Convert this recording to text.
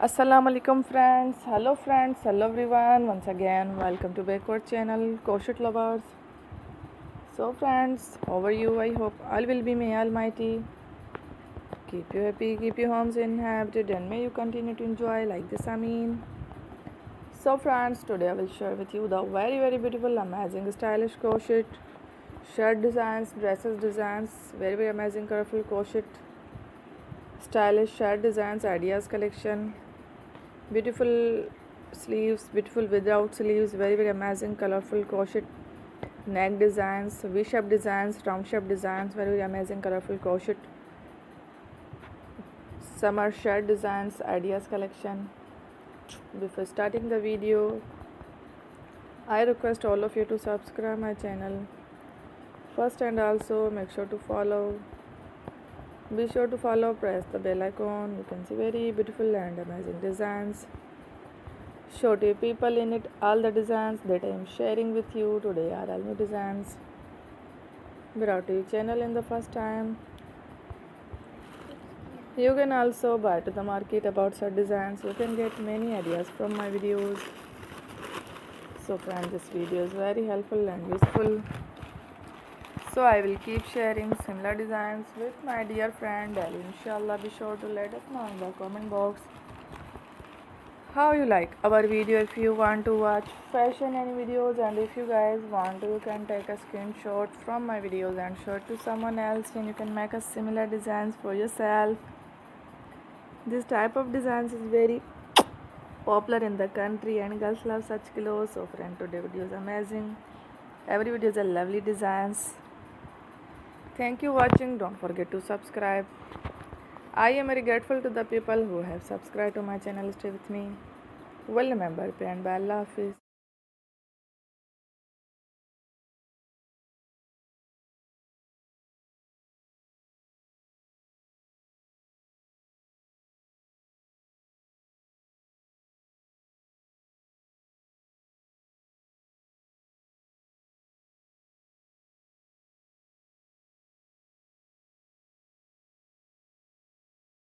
Assalamu alaikum friends, hello everyone, once again welcome to backward channel Crochet lovers. So friends, how are you? I hope all will be may almighty keep you happy, keep your homes inhabited, and may you continue to enjoy like this. So friends, today I will share with you the very beautiful, amazing, stylish crochet shirt designs, dresses designs, very amazing, colorful crochet stylish shirt designs ideas collection. Beautiful sleeves, beautiful without sleeves, very amazing, colorful crochet neck designs, V-shape designs, round shape designs, very amazing, colorful crochet summer shirt designs ideas collection. Before starting the video, I request all of you to subscribe my channel first, and also make sure to follow. Be sure to follow, press the bell icon. You can see very beautiful and amazing designs. Show to people in it all the designs that I am sharing with you today are all new designs brought to your channel in the first time. You can also buy to the market about such designs. You can get many ideas from my videos. So friends, this video is very helpful and useful. So I will keep sharing similar designs with my dear friend Ali. Inshallah, be sure to let us know in the comment box how you like our video. If you want to watch fashion and videos, and if you guys want to, you can take a screenshot from my videos and show it to someone else, and you can make a similar designs for yourself. This type of designs is very popular in the country and girls love such clothes. So friend, today video is amazing. Every video is a lovely designs. Thank you watching. Don't forget to subscribe. I am very grateful to the people who have subscribed to my channel. Stay with me. Well, remember, pray and bye. Allah Hafiz.